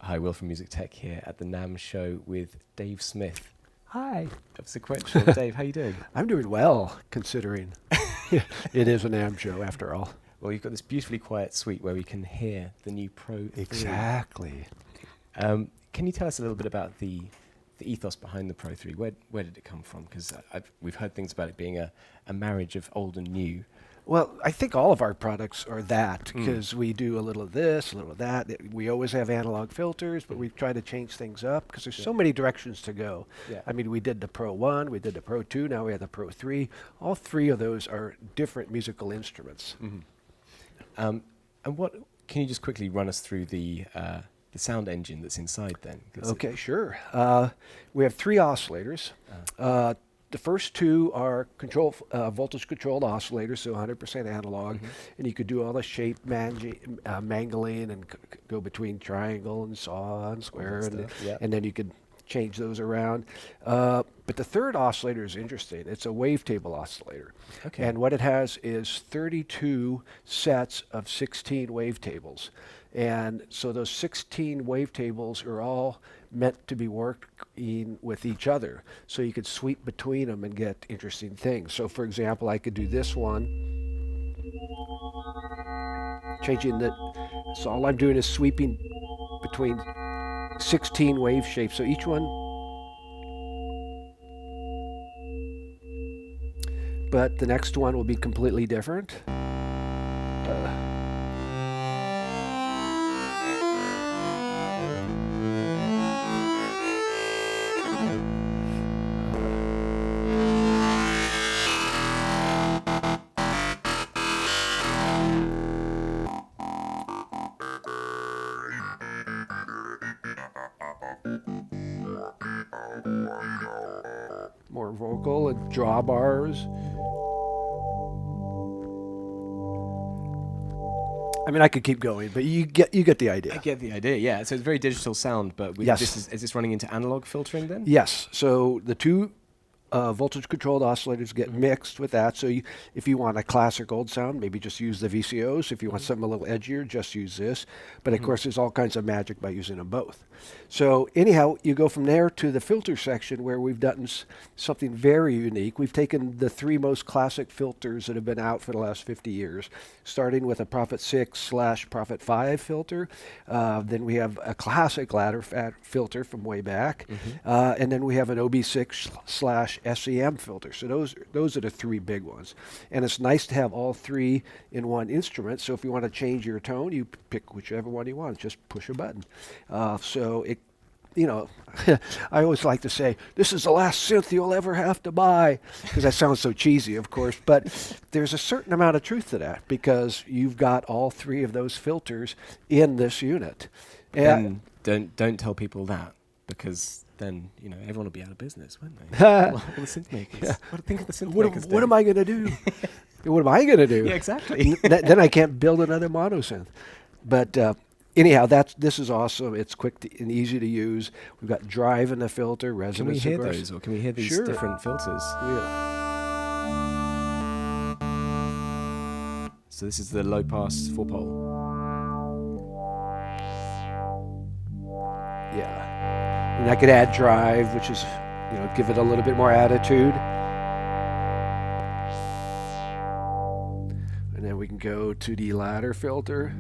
Hi, Will from MusicTech here at the NAMM show with Dave Smith Hi. of Sequential. Dave, how you doing? I'm doing well, considering it is an AM show after all. Well, you've got this beautifully quiet suite where we can hear the new Pro-3. Exactly. Can you tell us a little bit about the ethos behind the Pro-3? Where did it come from? Because we've heard things about it being a marriage of old and new. Well, I think all of our products are that, because we do a little of this, a little of that. We always have analog filters, but we try to change things up because there's so many directions to go. Yeah. I mean, we did the Pro-1, we did the Pro-2, now we have the Pro-3. All three of those are different musical instruments. And what can you just quickly run us through the sound engine that's inside then? Okay, sure. We have three oscillators. The first two are voltage-controlled oscillators, so 100% analog, and you could do all the shape mangling and go between triangle and saw and square, and then you could change those around. But the third oscillator is interesting. It's a wavetable oscillator. Okay. And what it has is 32 sets of 16 wavetables. And so those 16 wavetables are all meant to be working with each other. So you could sweep between them and get interesting things. So for example, I could do this one. So all I'm doing is sweeping between 16 wave shapes. So each one, but the next one will be completely different. More vocal and drawbars. I mean, I could keep going, but you get the idea. I get the idea, yeah. So it's very digital sound, but Yes. is this running into analog filtering then? Yes. So the two voltage-controlled oscillators get mixed with that. So if you want a classic old sound, maybe just use the VCOs. If you want something a little edgier, just use this. But of course, there's all kinds of magic by using them both. So anyhow, you go from there to the filter section where we've done something very unique. We've taken the three most classic filters that have been out for the last 50 years, starting with a Prophet 6/Prophet 5 filter. Then we have a classic ladder filter from way back. And then we have an OB6/SEM filter. So those are the three big ones. And it's nice to have all three in one instrument. So if you want to change your tone, you pick whichever one you want. Just push a button. So it, I always like to say, this is the last synth you'll ever have to buy, because that sounds so cheesy, of course, but there's a certain amount of truth to that, because you've got all three of those filters in this unit. And don't tell people that, because then everyone will be out of business, won't they? All the synth makers. Yeah. Think of the synth makers. What am I going to do? What am I going to do? Yeah, exactly. Then I can't build another mono synth. But anyhow, this is awesome. It's quick and easy to use. We've got drive in the filter, resonance. Can we hear those, or can we hear these different filters? So this is the low pass 4-pole. Yeah. And I could add drive, which is, give it a little bit more attitude. And then we can go to the ladder filter.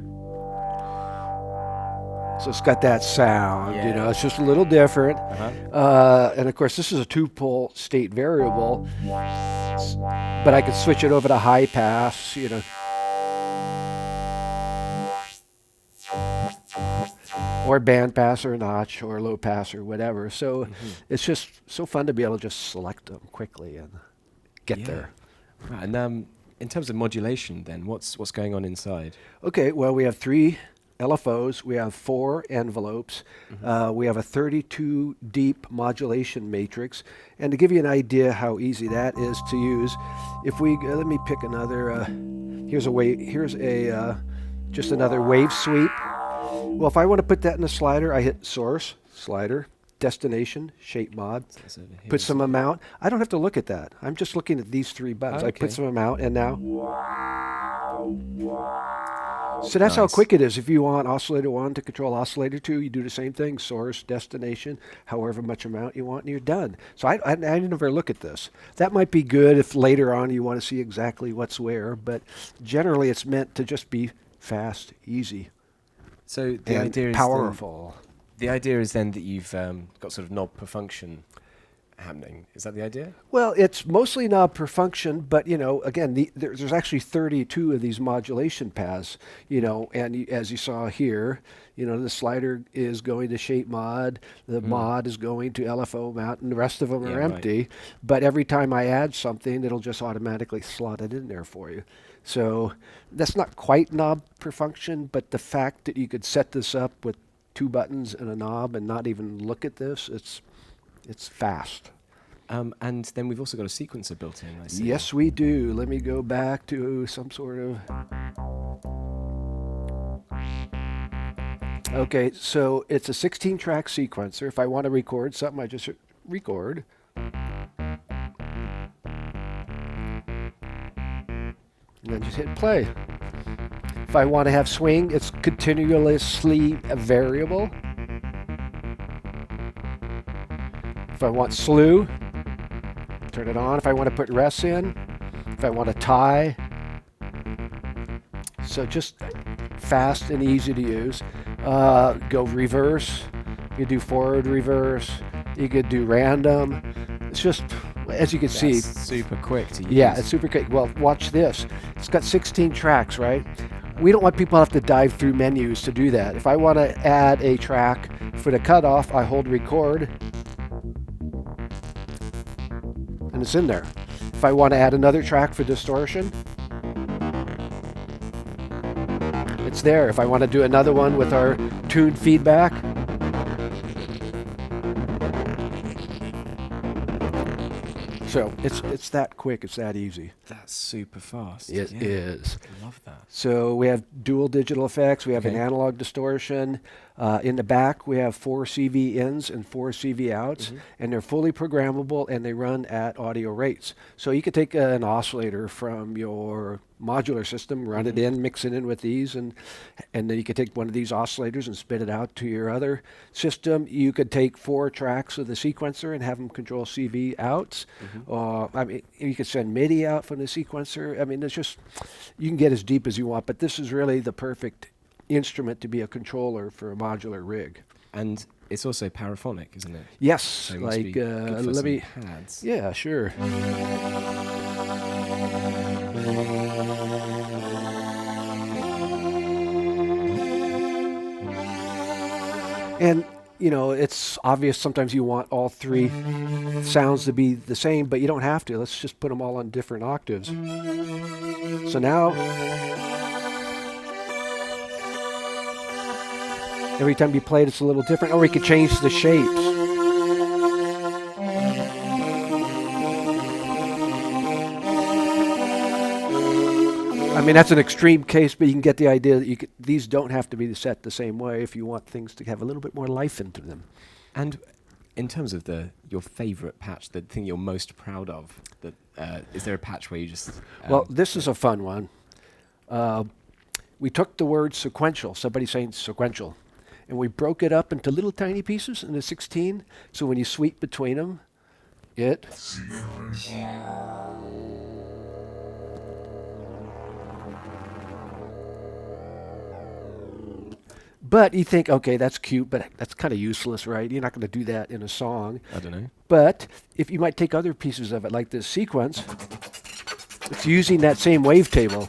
So it's got that sound, it's just a little different. And of course, this is a 2-pole state variable, but I could switch it over to high pass, or band pass or notch or low pass or whatever. So it's just so fun to be able to just select them quickly and get there. Right, and in terms of modulation then, what's going on inside? Okay, well, we have 3 LFOs, we have 4 envelopes, we have a 32 deep modulation matrix, and to give you an idea how easy that is to use, if we let me pick another. Here's just another wave sweep. Well, if I want to put that in a slider, I hit source, slider, destination, shape mod, put some amount. I don't have to look at that. I'm just looking at these 3 buttons. I put some amount, and now. So that's how Nice. quick it is. If you want oscillator 1 to control oscillator 2, you do the same thing, source, destination, however much amount you want, and you're done. So I never look at this. That might be good if later on you want to see exactly what's where, but generally it's meant to just be fast, easy, So the and idea is powerful. the idea is then that you've got sort of knob per function happening. Is that the idea? Well, it's mostly knob per function, but again, there's actually 32 of these modulation paths, and as you saw here, the slider is going to shape mod, the mod is going to LFO mount, and the rest of them Yeah, are right. empty. But every time I add something, it'll just automatically slot it in there for you. So that's not quite knob per function, but the fact that you could set this up with 2 buttons and a knob and not even look at this, it's fast. And then we've also got a sequencer built in, I see. Yes, we do. Let me go back to some sort of... Okay, so it's a 16-track sequencer. If I want to record something, I just record. And then just hit play. If I want to have swing, it's continuously variable. If I want slew, turn it on. If I want to put rests in, if I want to tie. So just fast and easy to use. Go reverse. You could do forward reverse. You could do random. It's just, as you can see, super quick to use. yeah, it's super quick. Well, watch this. It's got 16 tracks, right? We don't want people to have to dive through menus to do that. If I want to add a track for the cutoff, I hold record, and it's in there. If I want to add another track for distortion, it's there. If I want to do another one with our tuned feedback, so it's that quick, it's that easy. That's super fast. It yeah. is. I love that. So we have dual digital effects. We have an Okay. analog distortion. In the back, we have 4 CV ins and 4 CV outs, and they're fully programmable, and they run at audio rates. So you could take an oscillator from your modular system, run it in, mix it in with these, and then you could take one of these oscillators and spit it out to your other system. You could take 4 tracks of the sequencer and have them control CV outs. I mean, you could send MIDI out from the sequencer. I mean, it's just, you can get as deep as you want, but this is really the perfect instrument to be a controller for a modular rig. And it's also paraphonic, isn't it? Yes, So it must be like, good for let some me, pads. yeah, sure. And, it's obvious sometimes you want all 3 sounds to be the same, but you don't have to. Let's just put them all on different octaves. So now, every time you play it, it's a little different. Or we could change the shapes. I mean, that's an extreme case, but you can get the idea that these don't have to be set the same way if you want things to have a little bit more life into them. And in terms of your favorite patch, the thing you're most proud of, is there a patch where you just... Well, this is a fun one. We took the word sequential, somebody saying sequential, and we broke it up into little tiny pieces into 16. So when you sweep between them, it... But you think, okay, that's cute, but that's kind of useless, right? You're not going to do that in a song. I don't know. But if you might take other pieces of it, like this sequence, it's using that same wavetable.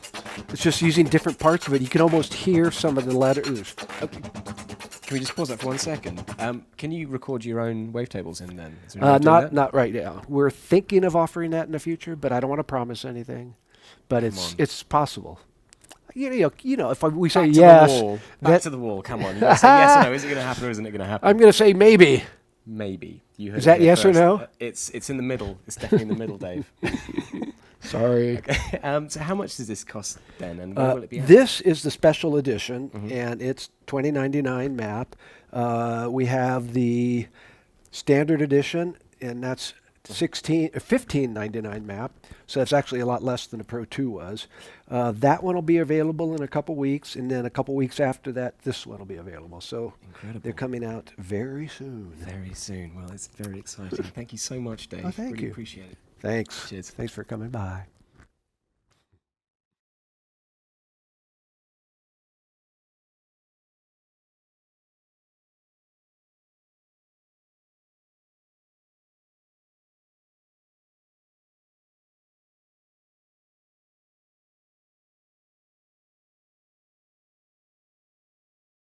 It's just using different parts of it. You can almost hear some of the letters. Okay. Can we just pause that for 1 second? Can you record your own wavetables in then? Is there any way of doing that? Not right now. We're thinking of offering that in the future, but I don't want to promise anything. But it's possible. If we say Back to yes, the wall. Back to the wall. Come on. You gotta say yes or no. Is it going to happen or isn't it going to happen? I'm going to say maybe. Maybe. You heard Is it that here yes or first. no? It's in the middle. It's definitely in the middle, Dave. Sorry. Okay. So how much does this cost then, and where will it be at? This is the special edition, and it's $20.99 map. We have the standard edition, and that's 1599 map, so that's actually a lot less than a Pro 2 was. That one will be available in a couple weeks, and then a couple weeks after that, this one will be available. So Incredible. they're coming out very soon. Very soon. Well, it's very exciting. Thank you so much, Dave. Oh, thank really you. appreciate it. Thanks. Cheers. Thanks for coming by.